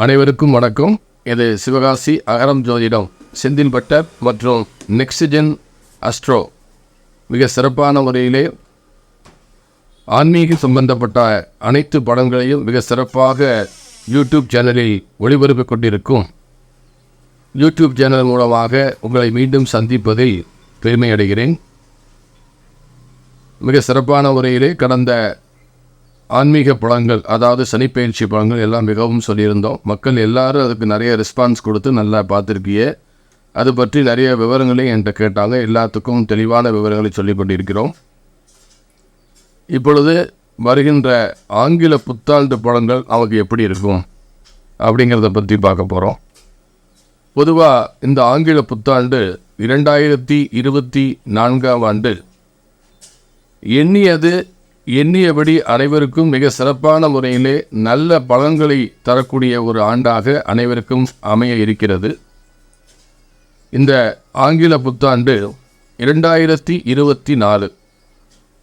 அனைவருக்கும் வணக்கம். இது சிவகாசி அகரம் ஜோதிடம் செந்தில் பட்டர் மற்றும் நெக்ஸ்ட்ஜென் அஸ்ட்ரோ மிக சிறப்பான முறையிலே ஆன்மீக சம்பந்தப்பட்ட அனைத்து படங்களையும் மிக சிறப்பாக யூடியூப் சேனலில் ஒளிபரப்பிக் கொண்டிருக்கும் யூடியூப் சேனல் மூலமாக உங்களை மீண்டும் சந்திப்பதில் பெருமை அடைகிறேன். மிக சிறப்பான முறையிலே கடந்த ஆன்மீக படங்கள், அதாவது சனிப்பயிற்சி படங்கள் எல்லாம் மிகவும் சொல்லியிருந்தோம். மக்கள் எல்லாரும் அதுக்கு நிறைய ரெஸ்பான்ஸ் கொடுத்து நல்லா பார்த்துருக்கிய, அது பற்றி நிறைய விவரங்களையும் என்கிட்ட கேட்டாங்க. எல்லாத்துக்கும் தெளிவான விவரங்களை சொல்லிக் கொண்டிருக்கிறோம். இப்பொழுது வருகின்ற ஆங்கில புத்தாண்டு படங்கள் நமக்கு எப்படி இருக்கும் அப்படிங்கிறத பற்றி பார்க்க போகிறோம். பொதுவாக இந்த ஆங்கில புத்தாண்டு 2024ஆம் ஆண்டு எண்ணியபடி அனைவருக்கும் மிக சிறப்பான முறையிலே நல்ல பலன்களை தரக்கூடிய ஒரு ஆண்டாக அனைவருக்கும் அமைய இருக்கிறது. இந்த ஆங்கில புத்தாண்டு 2024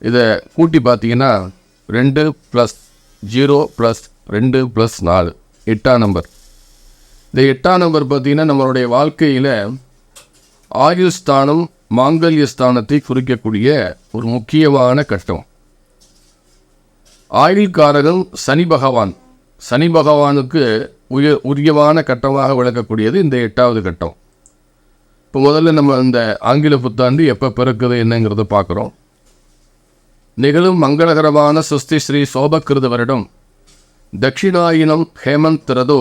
இதை கூட்டி பார்த்தீங்கன்னா 2+0+2+4 8ஆம் நம்பர். இந்த 8ஆம் நம்பர் பார்த்திங்கன்னா நம்மளுடைய வாழ்க்கையில் ஆயுள் ஸ்தானம், மாங்கல்ய ஸ்தானத்தை குறிக்கக்கூடிய ஒரு முக்கியமான கட்டம். ஆயுள்காரகன் சனி பகவான். சனி பகவானுக்கு உரியமான கட்டமாக விளக்கக்கூடியது இந்த 8வது கட்டம். இப்போ முதல்ல நம்ம இந்த ஆங்கில புத்தாண்டு எப்போ பிறக்குது என்னங்கிறத பார்க்குறோம். நிகழும் மங்களகரமான சுஸ்தி ஸ்ரீ சோபக்கிருத வருடம் தட்சிணாயினம் ஹேமந்த் ரதோ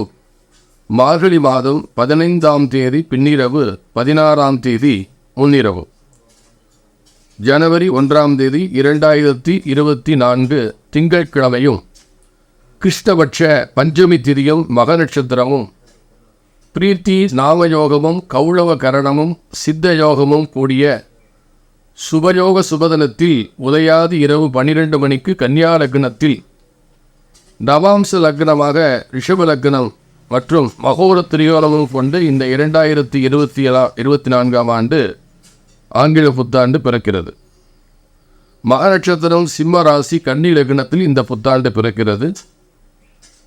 மார்கழி மாதம் 15ஆம் தேதி பின்னிரவு 16ஆம் தேதி முன்னிரவு, ஜனவரி 1ஆம் தேதி 2024 திங்கட்கிழமையும், கிருஷ்ணபட்ச பஞ்சமி திதியும் மக நட்சத்திரமும், பிரீத்தி நாமயோகமும் கௌளவ கரணமும் சித்த யோகமும் கூடிய சுபயோக சுபதனத்தில் உதயாதி இரவு 12 மணிக்கு கன்னியா லக்னத்தில், நவாம்ச லக்னமாக ரிஷப லக்னம் மற்றும் மகோர திரியோலமும் கொண்டு இந்த 2024ஆம் ஆண்டு ஆங்கில புத்தாண்டு பிறக்கிறது. மக நட்சத்திரம் சிம்ம ராசி கன்னி லக்னத்தில் இந்த புத்தாண்டு பிறக்கிறது.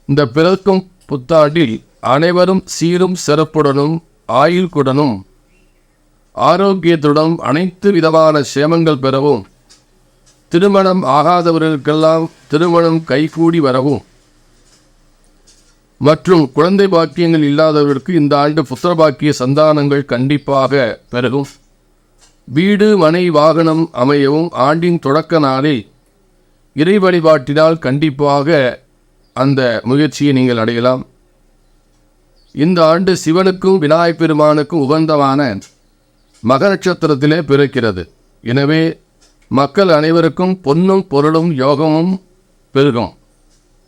இந்த பிறக்கும் புத்தாண்டில் அனைவரும் சீரும் சிறப்புடனும் ஆயுள்குடனும் ஆரோக்கியத்துடன் அனைத்து விதமான சேமங்கள் பெறவும், திருமணம் ஆகாதவர்களுக்கெல்லாம் திருமணம் கைகூடி வரவும் மற்றும் குழந்தை பாக்கியங்கள் இல்லாதவர்களுக்கு இந்த ஆண்டு புத்திர பாக்கிய சந்தானங்கள் கண்டிப்பாக பெருகும். வீடு மனை வாகனம் அமையவும் ஆண்டின் தொடக்க நாளில் இறை வழிபாட்டினால் கண்டிப்பாக அந்த முயற்சியை நீங்கள் அடையலாம். இந்த ஆண்டு சிவனுக்கும் விநாயகப் பெருமானுக்கும் உகந்தமான மக நட்சத்திரத்திலே பிறக்கிறது. எனவே மக்கள் அனைவருக்கும் பொன்னும் பொருளும் யோகமும் பெருகும்.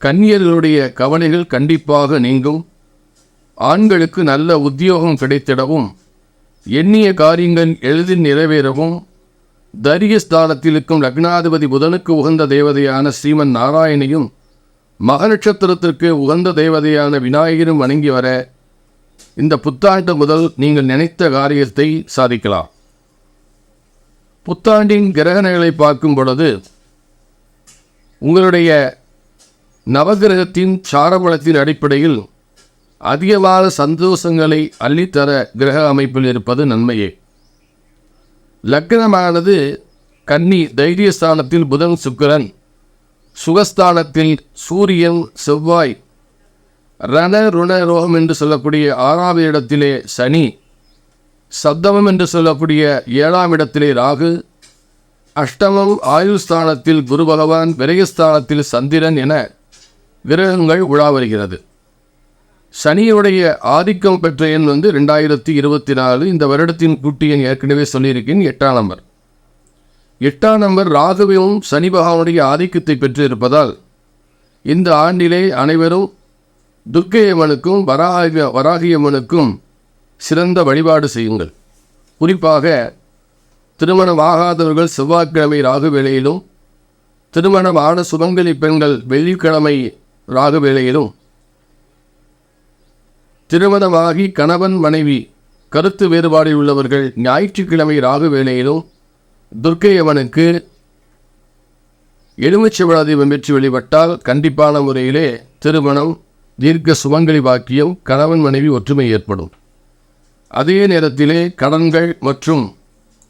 கன்னியர்களுடைய கவலைகள் கண்டிப்பாக நீங்கும். ஆண்களுக்கு நல்ல உத்தியோகம் கிடைத்திடவும், எண்ணிய காரியங்கள் எளிதில் நிறைவேறவும், தரியஸ்தானத்தில் இருக்கும் லக்னாதிபதி புதனுக்கு உகந்த தேவதையான ஸ்ரீமன் நாராயணையும் மக நட்சத்திரத்திற்கு உகந்த தேவதையான விநாயகரும் வணங்கி வர இந்த புத்தாண்டு முதல் நீங்கள் நினைத்த காரியத்தை சாதிக்கலாம். புத்தாண்டின் கிரகணங்களை பார்க்கும் பொழுது உங்களுடைய நவகிரகத்தின் சாரபலத்தின் அடிப்படையில் அதிகமான சந்தோஷங்களை அள்ளித்தர கிரக அமைப்பில் இருப்பது நன்மையே. லக்னமானது கன்னி தைரியஸ்தானத்தில் புதன் சுக்கிரன், சுகஸ்தானத்தில் சூரியன் செவ்வாய், ரண ருண ரோகம் என்று சொல்லக்கூடிய 6ஆம் இடத்திலே சனி, சப்தமம் என்று சொல்லக்கூடிய 7ஆம் இடத்திலே ராகு, அஷ்டமம் ஆயுள் ஸ்தானத்தில் குரு பகவான், விரயஸ்தானத்தில் சந்திரன் என கிரகங்கள் உலா வருகிறது. சனியுடைய ஆதிக்கம் பெற்ற எண் 2024. இந்த வருடத்தின் கூட்டி எண் ஏற்கனவே சொல்லியிருக்கேன், 8ஆம் நம்பர். 8ஆம் நம்பர் ராகுவும் சனி பகவானுடைய ஆதிக்கத்தை பெற்று இருப்பதால் இந்த ஆண்டிலே அனைவரும் துர்க்கையம்மனுக்கும் வராகியம்மனுக்கும் சிறந்த வழிபாடு செய்யுங்கள். குறிப்பாக திருமணம் ஆகாதவர்கள் செவ்வாய்க்கிழமை ராகு வேளையிலும், திருமணமான சுமங்கலி பெண்கள் வெள்ளிக்கிழமை ராகு வேளையிலும், திருமணமாகி கணவன் மனைவி கருத்து வேறுபாடில் உள்ளவர்கள் ஞாயிற்றுக்கிழமை ராகு வேளையிலும் துர்க்கையம்மனுக்கு எலுமிச்சை தீபம் பெற்று வழிபட்டால் கண்டிப்பான முறையிலே திருமணம் தீர்க்க சுமங்கலி பாக்கியம், கணவன் மனைவி ஒற்றுமை ஏற்படும். அதே நேரத்திலே கடன்கள் மற்றும்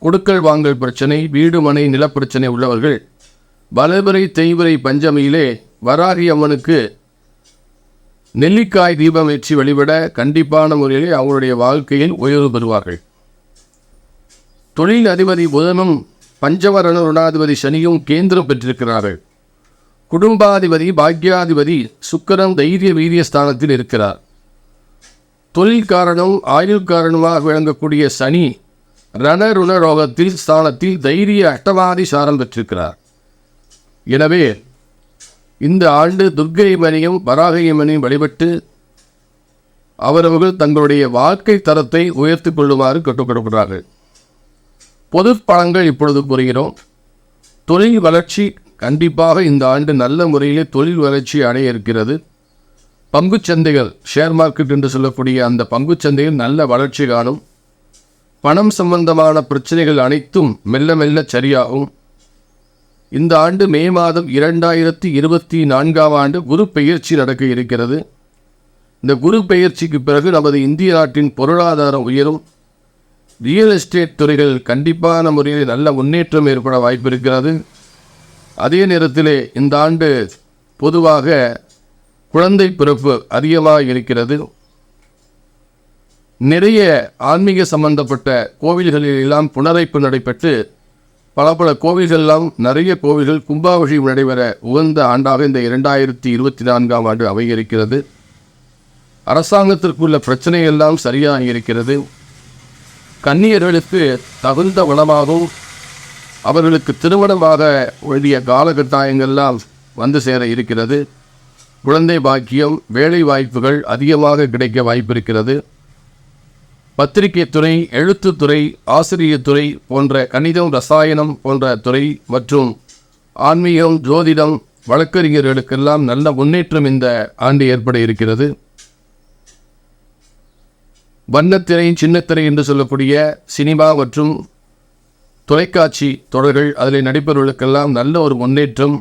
கொடுக்கல் வாங்கல் பிரச்சனை, வீடு மனை நிலப்பிரச்சனை உள்ளவர்கள் வளர்பிறை தேய்பிறை பஞ்சமியிலே வராகி அம்மனுக்கு நெல்லிக்காய் தீபம் ஏற்றி வழிபட கண்டிப்பான முறையிலே அவங்களுடைய வாழ்க்கையில் உயர்வு பெறுவார்கள். தொழில் அதிபதி புதனும் பஞ்சவரண ருணாதிபதி சனியும் கேந்திரம் பெற்றிருக்கிறார்கள். குடும்பாதிபதி பாக்யாதிபதி சுக்கிரன் தைரிய வீரிய ஸ்தானத்தில் இருக்கிறார். தொழில் காரணம் ஆயுள் காரணமாக விளங்கக்கூடிய சனி ரணருண ரோகத்தில் ஸ்தானத்தில் தைரிய அஷ்டமாதி சாரம் பெற்றிருக்கிறார். எனவே இந்த ஆண்டு துர்க்கை மணியும் வராகை மணியும் வழிபட்டு அவரவர்கள் தங்களுடைய வாழ்க்கை தரத்தை உயர்த்தி கொள்ளுமாறு கற்றுக்கொடுக்கிறார்கள். பொது பலன்கள் இப்பொழுது கூறுகிறோம். தொழில் வளர்ச்சி கண்டிப்பாக இந்த ஆண்டு நல்ல முறையிலே தொழில் வளர்ச்சி அடைய இருக்கிறது. பங்குச்சந்தைகள், ஷேர் மார்க்கெட் என்று சொல்லக்கூடிய அந்த பங்குச்சந்தைகள் நல்ல வளர்ச்சி காணும். பணம் சம்பந்தமான பிரச்சனைகள் அனைத்தும் மெல்ல மெல்ல சரியாகும். இந்த ஆண்டு மே மாதம் 2024 குரு பெயர்ச்சி நடக்க இருக்கிறது. இந்த குரு பெயர்ச்சிக்கு பிறகு நமது இந்திய நாட்டின் பொருளாதாரம் உயரும். ரியல் எஸ்டேட் துறைகள் கண்டிப்பான முறையில் நல்ல முன்னேற்றம் ஏற்பட வாய்ப்பு இருக்கிறது. அதே நேரத்திலே இந்த ஆண்டு பொதுவாக குழந்தை பிறப்பு அதிகமாக இருக்கிறது. நிறைய ஆன்மீக சம்பந்தப்பட்ட கோவில்களில் எல்லாம் புனரைப்பு நடைபெற்று பல கோவில்களெல்லாம் நிறைய கோவில்கள் கும்பாபிஷேகம் நடைபெற உகந்த ஆண்டாக இந்த 2024 அமைய இருக்கிறது. அரசாங்கத்திற்குள்ள பிரச்சனை எல்லாம் சரியாக இருக்கிறது. கன்னியர்களுக்கு தகுந்த வளமாகவும் அவர்களுக்கு திருமணமாக வேண்டிய காலகட்டாயங்கள்லாம் வந்து சேர இருக்கிறது. குழந்தை பாக்கியம், வேலை வாய்ப்புகள் அதிகமாக கிடைக்க வாய்ப்பிருக்கிறது. பத்திரிகை துறை, எழுத்துத்துறை, ஆசிரியத்துறை போன்ற கணிதம், ரசாயனம் போன்ற துறை மற்றும் ஆன்மீகம், ஜோதிடம், வழக்கறிஞர்களுக்கெல்லாம் நல்ல முன்னேற்றம் இந்த ஆண்டு ஏற்பட இருக்கிறது. வண்ணத்திரை, சின்னத்திரை என்று சொல்லக்கூடிய சினிமா மற்றும் தொலைக்காட்சி தொடர்கள், அதில் நடிப்பவர்களுக்கெல்லாம் நல்ல ஒரு முன்னேற்றம்.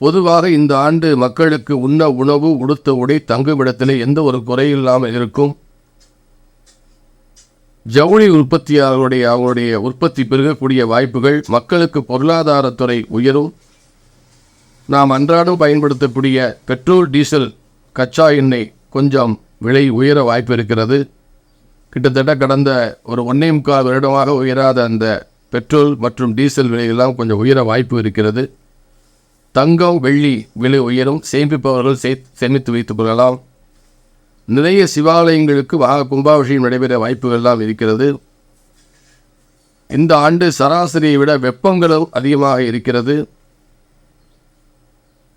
பொதுவாக இந்த ஆண்டு மக்களுக்கு உண்ண உணவு, உடுத்த உடை, தங்குமிடத்திலே எந்த ஒரு குறையில்லாமல் இருக்கும். ஜவுளி உற்பத்தியாளர்களுடைய அவங்களுடைய உற்பத்தி பெருகக்கூடிய வாய்ப்புகள், மக்களுக்கு பொருளாதாரத்துறை உயரும். நாம் அன்றாடம் பயன்படுத்தக்கூடிய பெட்ரோல், டீசல், கச்சா எண்ணெய் கொஞ்சம் விலை உயர வாய்ப்பு இருக்கிறது. கிட்டத்தட்ட கடந்த ஒரு 1.25 வருடமாக உயராத அந்த பெட்ரோல் மற்றும் டீசல் விலையெல்லாம் கொஞ்சம் உயர வாய்ப்பு இருக்கிறது. தங்கம், வெள்ளி விலை உயரும். சேமிப்பவர்கள் சேமித்து வைத்துக் கொள்ளலாம். நிறைய சிவாலயங்களுக்கு கும்பாபிஷேகம் நடைபெற வாய்ப்புகள்லாம் இருக்கிறது. இந்த ஆண்டு சராசரியை விட வெப்பங்களும் அதிகமாக இருக்கிறது.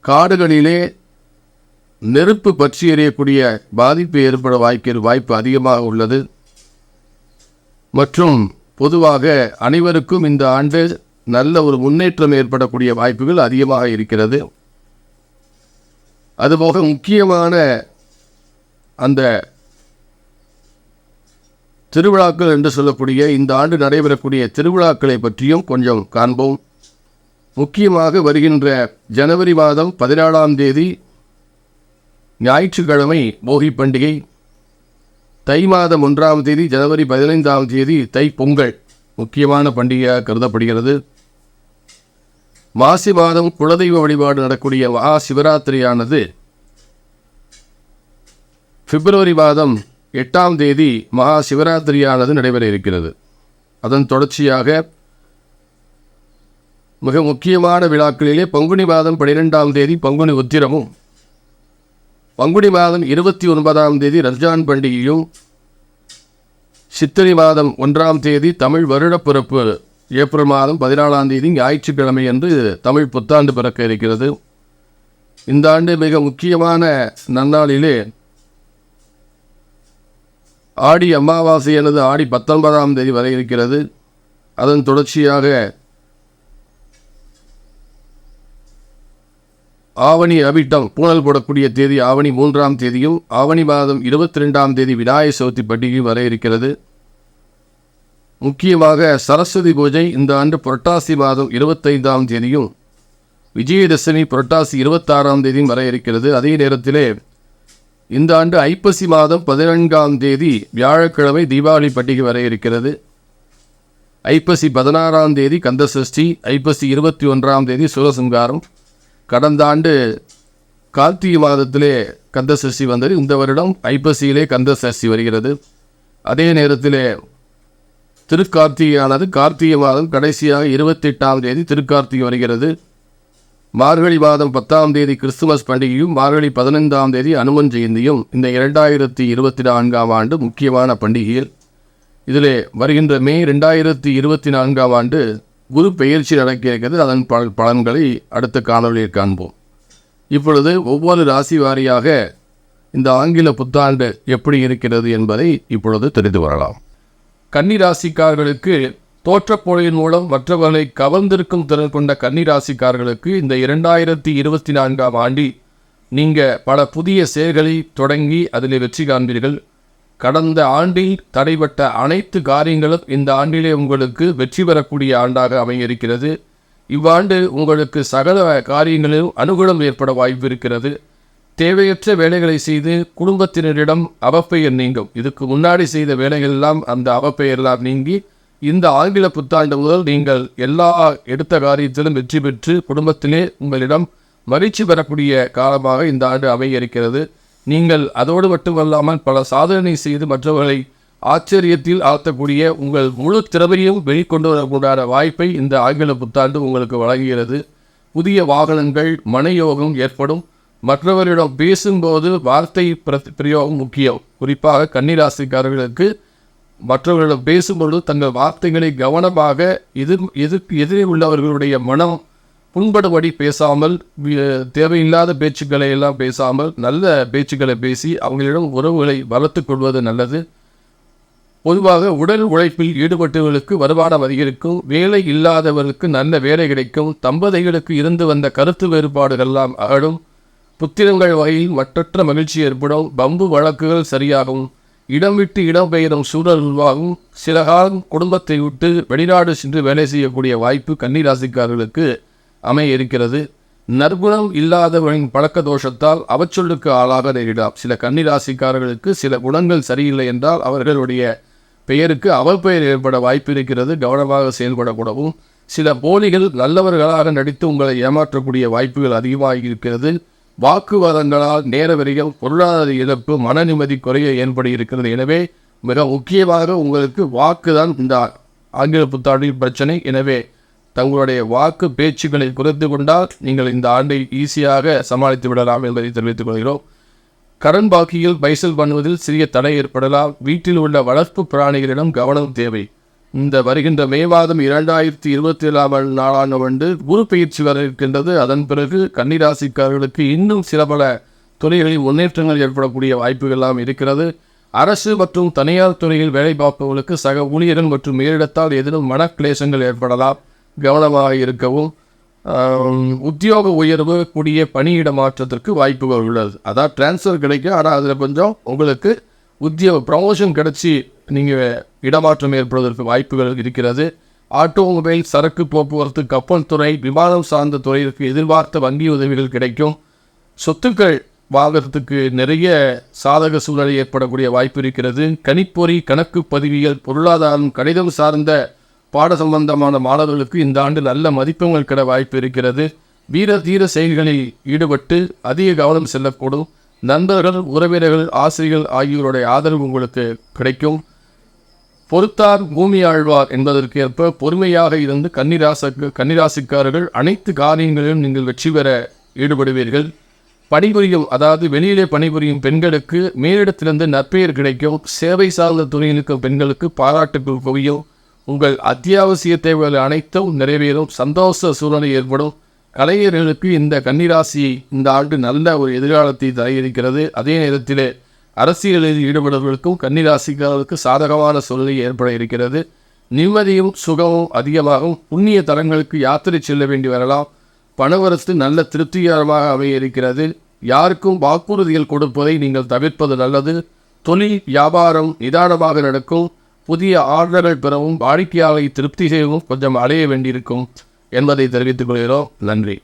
காடுகளிலே நெருப்பு பற்றி எறியக்கூடிய பாதிப்பு ஏற்பட வாய்ப்பு அதிகமாக உள்ளது. மற்றும் பொதுவாக அனைவருக்கும் இந்த ஆண்டு நல்ல ஒரு முன்னேற்றம் ஏற்படக்கூடிய வாய்ப்புகள் அதிகமாக இருக்கிறது. அதுபோக முக்கியமான அந்த திருவிழாக்கள் என்று சொல்லக்கூடிய இந்த ஆண்டு நடைபெறக்கூடிய திருவிழாக்களை பற்றியும் கொஞ்சம் காண்போம். முக்கியமாக வருகின்ற ஜனவரி மாதம் 17ஆம் தேதி ஞாயிற்றுக்கிழமை போகி பண்டிகை. தை மாதம் 1ஆம் தேதி ஜனவரி 15ஆம் தேதி தை பொங்கல் முக்கியமான பண்டிகையாக கருதப்படுகிறது. மாசி மாதம் குலதெய்வ வழிபாடு நடக்கூடிய மகா சிவராத்திரியானது பிப்ரவரி மாதம் 8ஆம் தேதி மகா சிவராத்திரியானது நடைபெற இருக்கிறது. அதன் தொடர்ச்சியாக மிக முக்கியமான விழாக்களிலே பங்குனி மாதம் 12ஆம் தேதி பங்குனி உத்திரமும், பங்குனி மாதம் 29ஆம் தேதி ரம்ஜான் பண்டிகையும், சித்திரை மாதம் 1ஆம் தேதி தமிழ் வருடப்பிறப்பு, ஏப்ரல் மாதம் 14ஆம் தேதி ஞாயிற்றுக்கிழமை என்று தமிழ் புத்தாண்டு பிறக்க இருக்கிறது. இந்த ஆண்டு மிக முக்கியமான நன்னாளிலே ஆடி அமாவாசையானது ஆடி 19ஆம் தேதி வரை இருக்கிறது. அதன் தொடர்ச்சியாக ஆவணி அவிட்டம் பூனல் போடக்கூடிய தேதி ஆவணி 3ஆம் தேதியும், ஆவணி மாதம் 22ஆம் தேதி விநாயகர் சதுர்த்தி பண்டிகையும் வர இருக்கிறது. முக்கியமாக சரஸ்வதி பூஜை இந்த ஆண்டு புரட்டாசி மாதம் 25ஆம் தேதியும், விஜயதசமி புரட்டாசி 26ஆம் தேதியும் வர இருக்கிறது. அதே நேரத்திலே இந்த ஆண்டு ஐப்பசி மாதம் 14ஆம் தேதி வியாழக்கிழமை தீபாவளி பண்டிகை வர இருக்கிறது. ஐப்பசி 16ஆம் தேதி கந்தசஷ்டி, ஐப்பசி 21ஆம் தேதி சூரசம்ஹாரம். கடந்த ஆண்டு கார்த்திகை மாதத்திலே கந்தசஷ்டி வந்தது. இந்த வருடம் ஐப்பசியிலே கந்தசஷ்டி வருகிறது. அதே நேரத்திலே திருக்கார்த்திகையானது கார்த்திகை மாதம் கடைசியாக 28ஆம் தேதி திருக்கார்த்திகை வருகிறது. மார்கழி மாதம் 10ஆம் தேதி கிறிஸ்துமஸ் பண்டிகையும் மார்கழி 15ஆம் தேதி அனுமன் ஜெயந்தியும் இந்த 2024ஆம் ஆண்டு முக்கியமான பண்டிகைகள். இதில் வருகின்ற மே 2024ஆம் ஆண்டு குரு பெயர்ச்சி நடக்க இருக்கிறது. அதன் பலன்களை அடுத்த காணொலியில் காண்போம். இப்பொழுது ஒவ்வொரு ராசி வாரியாக இந்த ஆங்கில புத்தாண்டு எப்படி இருக்கிறது என்பதை இப்பொழுது தெரிந்து வரலாம். கன்னி ராசிக்காரர்களுக்கு தோற்றப்பொழியின் மூலம் மற்றவர்களை கவர்ந்திருக்கும் திறன் கொண்ட கன்னி ராசிக்காரர்களுக்கு இந்த 2024ஆம் ஆண்டில் நீங்கள் பல புதிய செயல்களை தொடங்கி அதில் வெற்றி காண்பீர்கள். கடந்த ஆண்டில் தடைபட்ட அனைத்து காரியங்களும் இந்த ஆண்டிலே உங்களுக்கு வெற்றி பெறக்கூடிய ஆண்டாக அமைய இருக்கிறது. இவ்வாண்டு உங்களுக்கு சகல காரியங்களிலும் அனுகூலம் ஏற்பட வாய்ப்பு இருக்கிறது. தேவையற்ற வேலைகளை செய்து குடும்பத்தினரிடம் அவப்பெயர் நீங்கும். இதுக்கு முன்னாடி செய்த வேலைகள் எல்லாம் அந்த அவப்பெயரெல்லாம் நீங்கி இந்த ஆங்கில புத்தாண்டு முதல் நீங்கள் எல்லா எடுத்த காரியத்திலும் வெற்றி பெற்று குடும்பத்திலே உங்களிடம் மகிழ்ச்சி பெறக்கூடிய காலமாக இந்த ஆண்டு அமைய இருக்கிறது. நீங்கள் அதோடு மட்டுமல்லாமல் பல சாதனை செய்து மற்றவர்களை ஆச்சரியத்தில் ஆழ்த்தக்கூடிய உங்கள் முழு திறமையும் வெளிக்கொண்டு வரக்கூடிய வாய்ப்பை இந்த ஆங்கில புத்தாண்டு உங்களுக்கு வழங்குகிறது. புதிய வாகனங்கள் மனயோகம் ஏற்படும். மற்றவரிடம் பேசும்போது வார்த்தை பிரயோகம் முக்கியம். குறிப்பாக கன்னிராசிக்காரர்களுக்கு மற்றவர்களிடம் பேசும்பொழுது தங்கள் வார்த்தைகளை கவனமாக எதிரே உள்ளவர்களுடைய மனம் புண்படுபடி பேசாமல், தேவையில்லாத பேச்சுக்களை எல்லாம் பேசாமல் நல்ல பேச்சுக்களை பேசி அவங்களிடம் உறவுகளை வளர்த்து கொள்வது நல்லது. பொதுவாக உடல் உழைப்பில் ஈடுபட்டவர்களுக்கு வருமானம் அதிகரிக்கும். வேலை இல்லாதவர்களுக்கு நல்ல வேலை கிடைக்கும். தம்பதிகளுக்கு இருந்து வந்த கருத்து வேறுபாடுகள்லாம் அகலும். புத்திரங்கள் வகையில் மற்றற்ற மகிழ்ச்சி ஏற்படும். பம்பு வழக்குகள் சரியாகும். இடம் விட்டு இடம் பெயரும் சூழல் உருவாகும். சில காலம் குடும்பத்தை விட்டு வெளிநாடு சென்று வேலை செய்யக்கூடிய வாய்ப்பு கன்னிராசிக்காரர்களுக்கு அமைய இருக்கிறது. நற்குணம் இல்லாதவரின் பழக்க தோஷத்தால் அவச்சொல்லுக்கு ஆளாக நேரிடலாம். சில கன்னிராசிக்காரர்களுக்கு சில குணங்கள் சரியில்லை என்றால் அவர்களுடைய பெயருக்கு அவப்பெயர் ஏற்பட வாய்ப்பு இருக்கிறது. கவனமாக செயல்படக்கூடவும். சில போலிகள் நல்லவர்களாக நடித்து உங்களை ஏமாற்றக்கூடிய வாய்ப்புகள் அதிகமாக இருக்கிறது. வாக்குவாதங்களால் நேர விரயம், பொருளாதார இழப்பு, மன நிம்மதி குறைய ஏற்பட இருக்கிறது. எனவே மிக முக்கியமாக உங்களுக்கு வாக்கு தான் இந்த ஆங்கில புத்தாண்டின் பிரச்சனை. எனவே தங்களுடைய வாக்கு பேச்சுக்களை குறைத்து கொண்டால் நீங்கள் இந்த ஆண்டை ஈஸியாக சமாளித்து விடலாம் என்பதை தெரிவித்துக் கொள்கிறோம். கடன் பாக்கியில் பைசல் பண்ணுவதில் சிறிய தடை ஏற்படலாம். வீட்டில் உள்ள வளர்ப்பு பிராணிகளிடம் கவனம் தேவை. இந்த வருகின்ற மே மாதம் 2027ஆம் ஆண்டு குரு பயிற்சி வர இருக்கின்றது. அதன் பிறகு கன்னிராசிக்காரர்களுக்கு இன்னும் சில பல துறைகளில் முன்னேற்றங்கள் ஏற்படக்கூடிய வாய்ப்புகள்லாம் இருக்கிறது. அரசு மற்றும் தனியார் துறையில் வேலை பார்ப்பவர்களுக்கு சக ஊழியர்கள் மற்றும் மேலிடத்தால் ஏதேனும் மனக்லேசங்கள் ஏற்படலாம். கவனமாக இருக்கவும். உத்தியோக உயர்வு கூடிய பணியிட மாற்றத்திற்கு வாய்ப்புகள் உள்ளது. அதான் டிரான்ஸ்ஃபர் கிடைக்கும். ஆனால் அதில் கொஞ்சம் உங்களுக்கு ப்ரமோஷன் கிடச்சி நீங்கள் இடமாற்றம் ஏற்படுவதற்கு வாய்ப்புகள் இருக்கிறது. ஆட்டோமொபைல், சரக்கு போக்குவரத்து, கப்பல் துறை, விமானம் சார்ந்த துறையிற்கு எதிர்பார்த்த வங்கி உதவிகள் கிடைக்கும். சொத்துக்கள் வாங்கிறதுக்கு நிறைய சாதக சூழ்நிலை ஏற்படக்கூடிய வாய்ப்பு இருக்கிறது. கணிப்பொறி, கணக்கு பதிவியல், பொருளாதாரம், கணிதம் சார்ந்த பாட சம்பந்தமான மாணவர்களுக்கு இந்த ஆண்டு நல்ல மதிப்பெண்கள் கிட வாய்ப்பு இருக்கிறது. வீர தீர செயல்களில் ஈடுபட்டு அதிக கவனம் செல்லக்கூடும். நண்பர்கள், உறவினர்கள், ஆசிரியர்கள் ஆகியோருடைய ஆதரவு உங்களுக்கு கிடைக்கும். பொறுத்தார் பூமி ஆழ்வார் என்பதற்கு ஏற்ப பொறுமையாக இருந்து கன்னிராசிக்காரர்கள் அனைத்து காரியங்களிலும் நீங்கள் வெற்றி பெற ஈடுபடுவீர்கள். பணிபுரியும், அதாவது வெளியிலே பணிபுரியும் பெண்களுக்கு மேலிடத்திலிருந்து நற்பெயர் கிடைக்கும். சேவை சார்ந்த துறையிலுக்கு பெண்களுக்கு பாராட்டுகள் குவியும். உங்கள் அத்தியாவசிய தேவைகள் அனைத்தும் நிறைவேறும். சந்தோஷ சூழ்நிலை ஏற்படும். கலைஞர்களுக்கு இந்த கன்னிராசி இந்த ஆண்டு நல்ல ஒரு எதிர்காலத்தை தர இருக்கிறது. அதே நேரத்தில் அரசியலில் ஈடுபடுவதற்கும் கன்னிராசிக்காரர்களுக்கு சாதகமான சூழ்நிலை ஏற்பட இருக்கிறது. நிம்மதியும் சுகமும் அதிகமாகும். புண்ணிய தலங்களுக்கு யாத்திரை செல்ல வேண்டி வரலாம். பணவரத்து நல்ல திருப்திகரமாக அமைய இருக்கிறது. யாருக்கும் வாக்குறுதிகள் கொடுப்பதை நீங்கள் தவிர்ப்பது நல்லது. தொழில் வியாபாரம் நிதானமாக நடக்கும். புதிய ஆர்டர்கள் பெறவும் வாடிக்கையாளரை திருப்தி செய்யவும் கொஞ்சம் அலைய வேண்டியிருக்கும் என்பதை தெரிவித்துக் கொள்கிறோம். நன்றி.